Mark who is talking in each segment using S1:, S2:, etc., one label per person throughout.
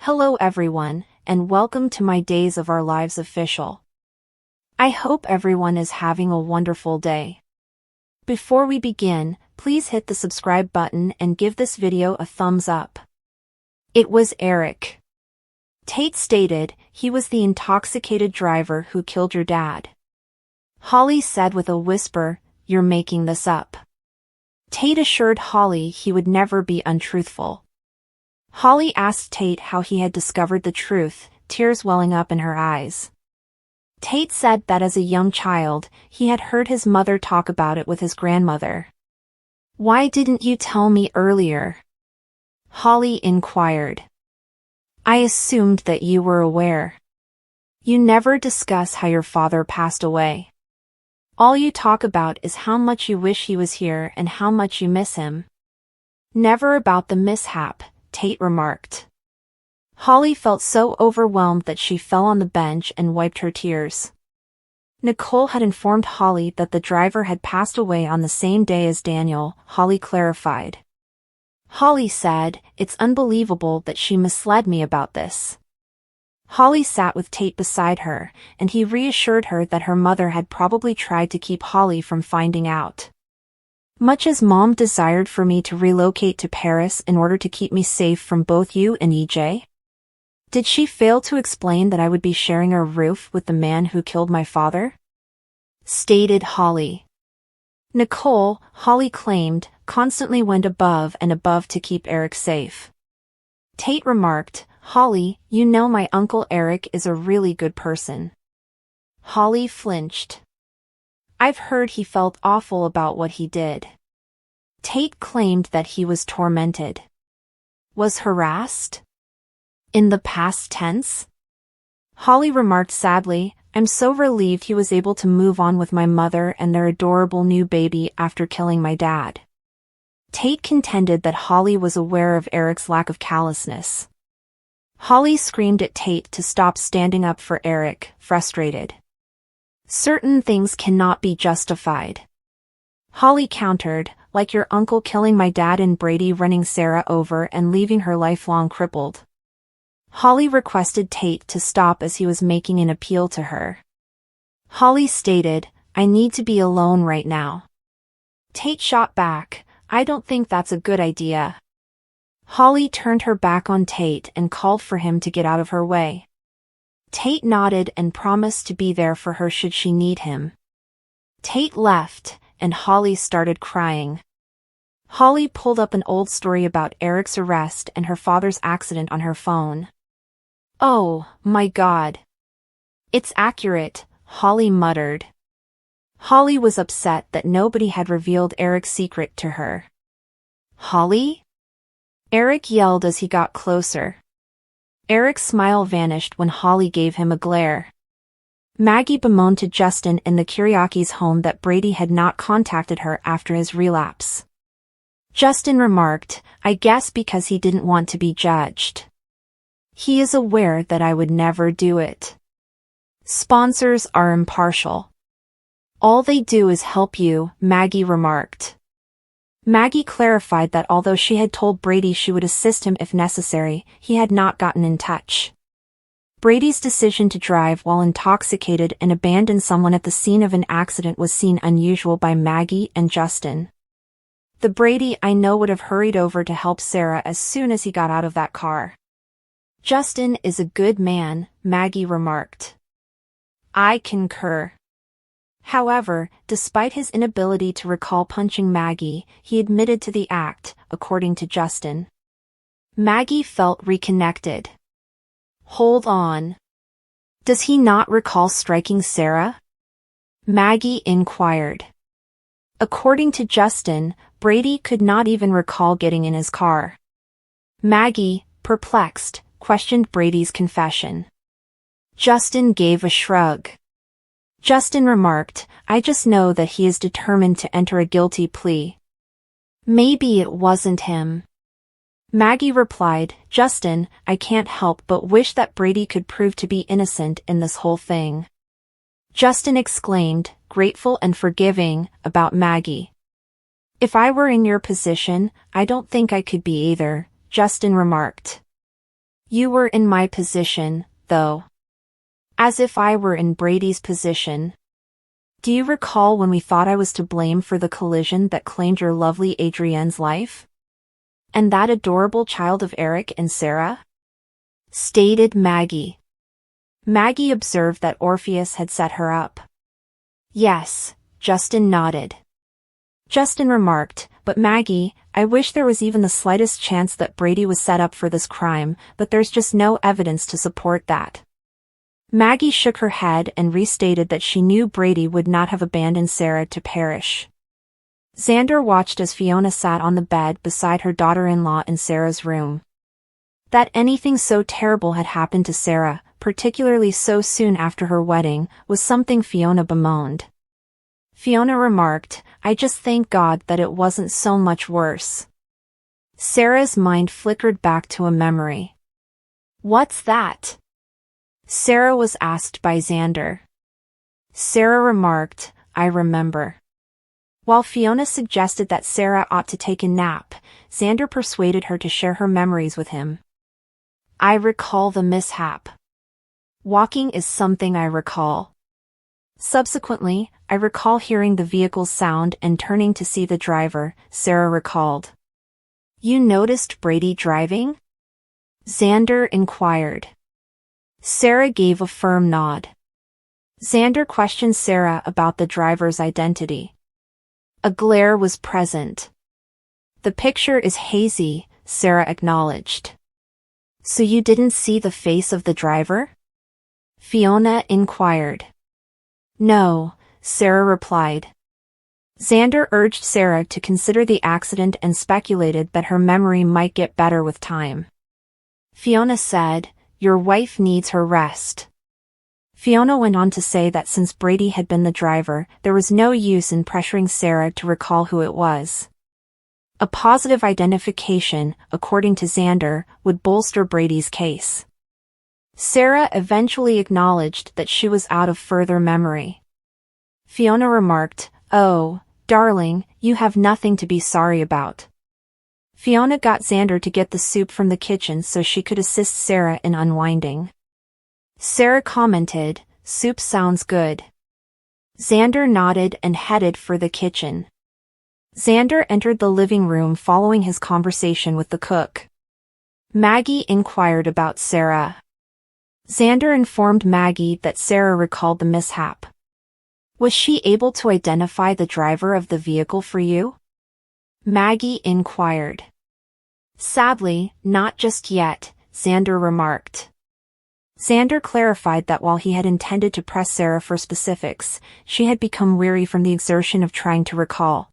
S1: Hello everyone, and welcome to my Days of Our Lives official. I hope everyone is having a wonderful day. Before we begin, please hit the subscribe button and give this video a thumbs up. It was Eric. Tate stated he was the intoxicated driver who killed your dad. Holly said with a whisper, "You're making this up." Tate assured Holly he would never be untruthful. Holly asked Tate how he had discovered the truth, tears welling up in her eyes. Tate said that as a young child, he had heard his mother talk about it with his grandmother. "Why didn't you tell me earlier?" Holly inquired. "I assumed that you were aware. You never discuss how your father passed away. All you talk about is how much you wish he was here and how much you miss him. Never about the mishap," Tate remarked. Holly felt so overwhelmed that she fell on the bench and wiped her tears. Nicole had informed Holly that the driver had passed away on the same day as Daniel, Holly clarified. Holly said, "It's unbelievable that she misled me about this." Holly sat with Tate beside her, and he reassured her that her mother had probably tried to keep Holly from finding out. "Much as Mom desired for me to relocate to Paris in order to keep me safe from both you and EJ? Did she fail to explain that I would be sharing a roof with the man who killed my father?" stated Holly. Nicole, Holly claimed, constantly went above and above to keep Eric safe. Tate remarked, "Holly, you know my Uncle Eric is a really good person." Holly flinched. "I've heard he felt awful about what he did." Tate claimed that he was tormented. Was harassed? In the past tense? Holly remarked sadly, "I'm so relieved he was able to move on with my mother and their adorable new baby after killing my dad." Tate contended that Holly was aware of Eric's lack of callousness. Holly screamed at Tate to stop standing up for Eric, frustrated. "Certain things cannot be justified." Holly countered, "Like your uncle killing my dad and Brady running Sarah over and leaving her lifelong crippled." Holly requested Tate to stop as he was making an appeal to her. Holly stated, "I need to be alone right now." Tate shot back, "I don't think that's a good idea." Holly turned her back on Tate and called for him to get out of her way. Tate nodded and promised to be there for her should she need him. Tate left, and Holly started crying. Holly pulled up an old story about Eric's arrest and her father's accident on her phone. "Oh, my God. It's accurate," Holly muttered. Holly was upset that nobody had revealed Eric's secret to her. "Holly?" Eric yelled as he got closer. Eric's smile vanished when Holly gave him a glare. Maggie bemoaned to Justin in the Kiriakis' home that Brady had not contacted her after his relapse. Justin remarked, "I guess because he didn't want to be judged. He is aware that I would never do it. Sponsors are impartial. All they do is help you," Maggie remarked. Maggie clarified that although she had told Brady she would assist him if necessary, he had not gotten in touch. Brady's decision to drive while intoxicated and abandon someone at the scene of an accident was seen unusual by Maggie and Justin. "The Brady I know would have hurried over to help Sarah as soon as he got out of that car." "Justin is a good man," Maggie remarked. "I concur." However, despite his inability to recall punching Maggie, he admitted to the act, according to Justin. Maggie felt reconnected. "Hold on. Does he not recall striking Sarah?" Maggie inquired. According to Justin, Brady could not even recall getting in his car. Maggie, perplexed, questioned Brady's confession. Justin gave a shrug. Justin remarked, "I just know that he is determined to enter a guilty plea." "Maybe it wasn't him." Maggie replied, "Justin, I can't help but wish that Brady could prove to be innocent in this whole thing." Justin exclaimed, grateful and forgiving, about Maggie. "If I were in your position, I don't think I could be either," Justin remarked. You were in my position, though. As if I were in Brady's position. Do you recall when we thought I was to blame for the collision that claimed your lovely Adrienne's life? And that adorable child of Eric and Sarah? Stated Maggie. Maggie observed that Orpheus had set her up. Yes, Justin nodded. Justin remarked, but Maggie, I wish there was even the slightest chance that Brady was set up for this crime, but there's just no evidence to support that. Maggie shook her head and restated that she knew Brady would not have abandoned Sarah to perish. Xander watched as Fiona sat on the bed beside her daughter-in-law in Sarah's room. That anything so terrible had happened to Sarah, particularly so soon after her wedding, was something Fiona bemoaned. Fiona remarked, I just thank God that it wasn't so much worse. Sarah's mind flickered back to a memory. What's that? Sarah was asked by Xander. Sarah remarked, I remember. While Fiona suggested that Sarah ought to take a nap, Xander persuaded her to share her memories with him. I recall the mishap. Walking is something I recall. Subsequently, I recall hearing the vehicle's sound and turning to see the driver, Sarah recalled. You noticed Brady driving? Xander inquired. Sarah gave a firm nod. Xander questioned Sarah about the driver's identity. A glare was present. The picture is hazy, Sarah acknowledged. So you didn't see the face of the driver? Fiona inquired. No, Sarah replied. Xander urged Sarah to consider the accident and speculated that her memory might get better with time. Fiona said, Your wife needs her rest. Fiona went on to say that since Brady had been the driver, there was no use in pressuring Sarah to recall who it was. A positive identification, according to Xander, would bolster Brady's case. Sarah eventually acknowledged that she was out of further memory. Fiona remarked, Oh, darling, you have nothing to be sorry about. Fiona got Xander to get the soup from the kitchen so she could assist Sarah in unwinding. Sarah commented, Soup sounds good. Xander nodded and headed for the kitchen. Xander entered the living room following his conversation with the cook. Maggie inquired about Sarah. Xander informed Maggie that Sarah recalled the mishap. Was she able to identify the driver of the vehicle for you? Maggie inquired. Sadly, not just yet, Xander remarked. Xander clarified that while he had intended to press Sarah for specifics, she had become weary from the exertion of trying to recall.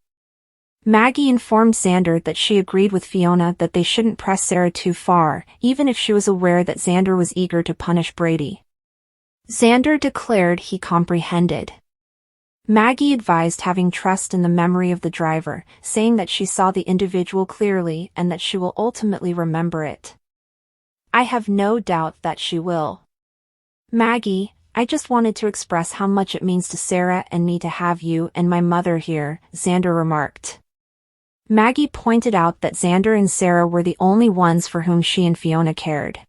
S1: Maggie informed Xander that she agreed with Fiona that they shouldn't press Sarah too far, even if she was aware that Xander was eager to punish Brady. Xander declared he comprehended. Maggie advised having trust in the memory of the driver, saying that she saw the individual clearly and that she will ultimately remember it. I have no doubt that she will. Maggie, I just wanted to express how much it means to Sarah and me to have you and my mother here, Xander remarked. Maggie pointed out that Xander and Sarah were the only ones for whom she and Fiona cared.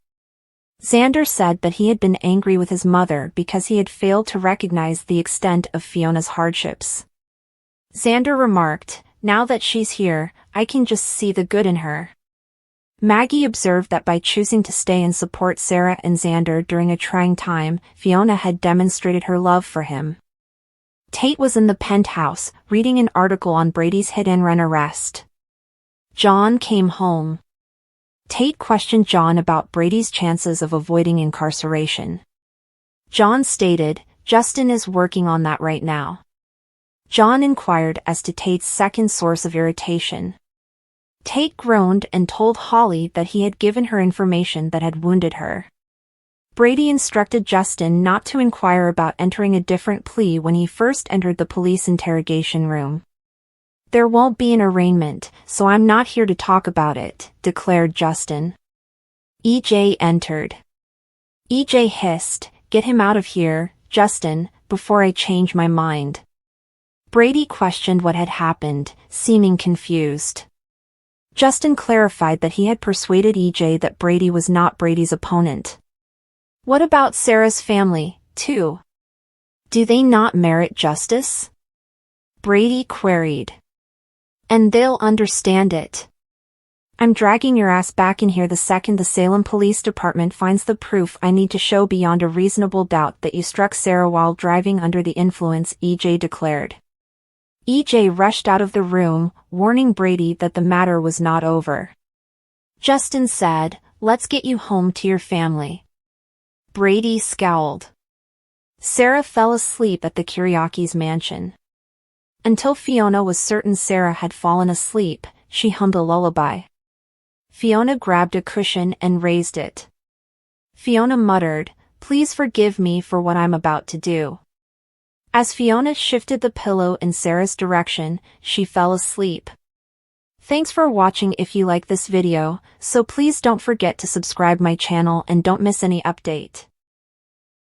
S1: Xander said that he had been angry with his mother because he had failed to recognize the extent of Fiona's hardships. Xander remarked, Now that she's here, I can just see the good in her. Maggie observed that by choosing to stay and support Sarah and Xander during a trying time, Fiona had demonstrated her love for him. Tate was in the penthouse, reading an article on Brady's hit-and-run arrest. John came home. Tate questioned John about Brady's chances of avoiding incarceration. John stated, Justin is working on that right now. John inquired as to Tate's second source of irritation. Tate groaned and told Holly that he had given her information that had wounded her. Brady instructed Justin not to inquire about entering a different plea when he first entered the police interrogation room. There won't be an arraignment, so I'm not here to talk about it, declared Justin. EJ entered. EJ hissed, Get him out of here, Justin, before I change my mind. Brady questioned what had happened, seeming confused. Justin clarified that he had persuaded EJ that Brady was not Brady's opponent. What about Sarah's family, too? Do they not merit justice? Brady queried. And they'll understand it. I'm dragging your ass back in here the second the Salem Police Department finds the proof I need to show beyond a reasonable doubt that you struck Sarah while driving under the influence, EJ declared. EJ rushed out of the room, warning Brady that the matter was not over. Justin said, "Let's get you home to your family." Brady scowled. Sarah fell asleep at the Kiriakis' mansion. Until Fiona was certain Sarah had fallen asleep, she hummed a lullaby. Fiona grabbed a cushion and raised it. Fiona muttered, "Please forgive me for what I'm about to do." As Fiona shifted the pillow in Sarah's direction, she fell asleep. Thanks for watching. If you like this video, so please don't forget to subscribe my channel and don't miss any update.